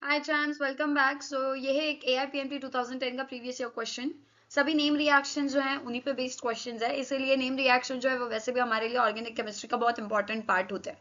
हाय chance, welcome back. ये है एक AIPMT 2010 का प्रीवियस ईयर क्वेश्चन। सभी नेम रिएक्शन जो हैं उन्हीं पे बेस्ड क्वेश्चंस है, इसीलिए नेम रिएक्शन जो है वो वैसे भी हमारे लिए ऑर्गेनिक केमिस्ट्री का बहुत इंपॉर्टेंट पार्ट होता है।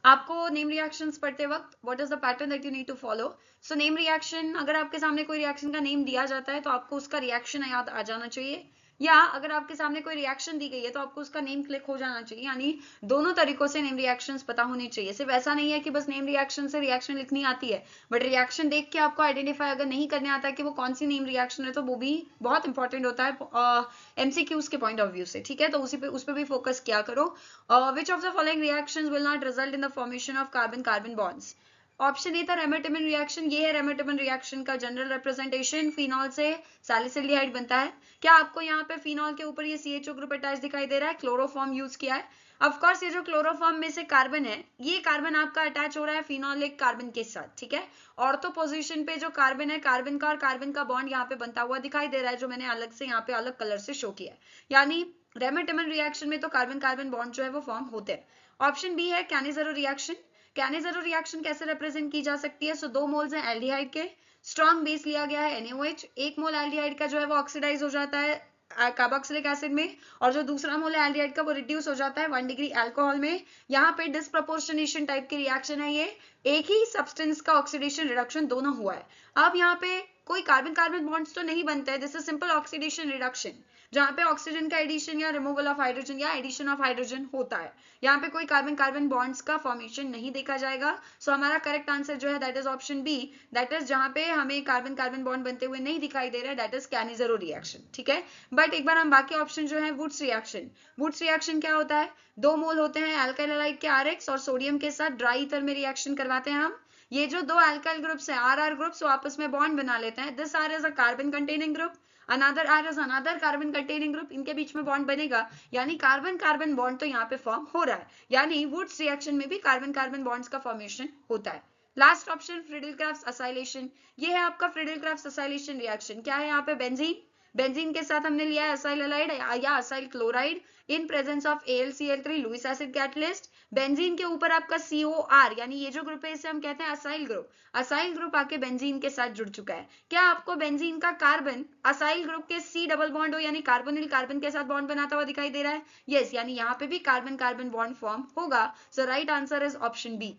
आपको नेम रिएक्शंस पढ़ते वक्त what is the pattern that you need to follow. So name reaction, अगर आपके सामने कोई रिएक्शन का नेम दिया जाता है तो आपको उसका रिएक्शन याद आ जाना चाहिए, या अगर आपके सामने कोई रिएक्शन दी गई है तो आपको उसका नेम क्लिक हो जाना चाहिए। यानी दोनों तरीकों से नेम रिएक्शंस पता होने चाहिए। सिर्फ ऐसा नहीं है कि बस नेम रिएक्शन से रिएक्शन लिखनी आती है, बट रिएक्शन देख के आपको आइडेंटिफाई अगर नहीं करने आता है कि वो कौन सी नेम रिएक्शन है तो वो भी बहुत इंपॉर्टेंट होता है MCQs के पॉइंट ऑफ व्यू से। ठीक है, तो उस पर भी फोकस किया करो। Which of the following reactions will not result in the formation of carbon carbon bonds. Option A था रेमेटिमन रिएक्शन। ये है रेमेटिमन रिएक्शन का जनरल रिप्रेजेंटेशन। फिनॉल से सैलिसिल्डिहाइड बनता है। क्या आपको यहाँ पे फिनॉल के ऊपर ये CHO ग्रुप अटैच दिखाई दे रहा है? क्लोरोफॉर्म यूज किया है। ऑफ कोर्स ये जो क्लोरोफॉर्म में से कार्बन है, ये कार्बन आपका अटैच हो रहा है फिनोलिक कार्बन के साथ। ठीक है, ऑर्थो पोजीशन पे जो कार्बन है, कार्बन का और कार्बन का बॉन्ड यहाँ पे बनता हुआ दिखाई दे रहा है, जो मैंने अलग से यहाँ पे अलग कलर से शो किया है। यानी रेमेटिमन रिएक्शन में तो कार्बन कार्बन बॉन्ड जो है वो फॉर्म होते हैं। ऑप्शन बी है कैनिज़ेरो रिएक्शन। कैनिज़ेरो रिएक्शन कैसे रिप्रेजेंट की जा सकती है? सो 2 मोल्स हैं एल्डिहाइड के, स्ट्रॉन्ग बेस लिया गया है NaOH। 1 मोल एल्डिहाइड का जो है वो ऑक्सीडाइज हो जाता है कार्बोक्सिलिक एसिड में, और जो दूसरा मोल है एल्डिहाइड का वो रिड्यूस हो जाता है 1 डिग्री अल्कोहल में। यहाँ पे डिस्प्रपोर्शनेशन टाइप की रिएक्शन है। ये एक ही सब्सटेंस का ऑक्सीडेशन रिडक्शन दोनों हुआ है। अब यहाँ पे कोई कार्बन कार्बन बॉन्ड्स तो नहीं बनता है, this is simple oxidation reduction, जहाँ पे ऑक्सीजन का एडिशन या रिमूवल ऑफ हाइड्रोजन या एडिशन ऑफ हाइड्रोजन होता है। यहाँ पे कोई कार्बन कार्बन बॉन्ड्स का फॉर्मेशन नहीं देखा जाएगा। सो हमारा करेक्ट आंसर जो है that is option B, that is जहाँ पे हमें कार्बन कार्बन बॉन्ड बनते हुए नहीं दिखाई दे रहा है, दैट इज कैनिज़ेरो रिएक्शन। ठीक है, बट एक बार हम बाकी ऑप्शन जो है, वुड्स रिएक्शन। वुड्स रिएक्शन क्या होता है? 2 मोल होते हैं अल्काइल हैलाइड के RX और सोडियम के साथ ड्राई ईथर में रिएक्शन करवाते हैं हम। ये जो दो अल्काइल ग्रुप्स हैं RR ग्रुप्स, वो आपस में बॉन्ड बना लेते हैं। This R is a carbon containing group, another R is another carbon containing group, इनके बीच में बॉन्ड बनेगा। यानी कार्बन कार्बन बॉन्ड तो यहाँ पे फॉर्म हो रहा है, यानी वुड्स रिएक्शन में भी कार्बन कार्बन बॉन्ड्स का फॉर्मेशन होता है। Last option Friedel-Crafts acylation. ये है आपका फ्रीडल-क्राफ्ट असाइलेशन रिएक्शन। क्या है यहाँ पे? बेंजीन, बेंजीन के साथ हमने लिया है असाइल हैलाइड या acyl chloride in presence of AlCl3 Lewis acid catalyst. Benzene के ऊपर आपका COR, यानी ये जो ग्रुप है इसे हम कहते हैं असाइल ग्रुप। असाइल ग्रुप आके बेंजीन के साथ जुड़ चुका है। क्या आपको बेंजीन का कार्बन असाइल ग्रुप के C डबल बॉन्ड हो, यानी कार्बोनिल कार्बन के साथ बॉन्ड बनाता हुआ दिखाई दे रहा है? यस, यानी यहाँ पे भी कार्बन कार्बन बॉन्ड फॉर्म होगा। So right answer is option B.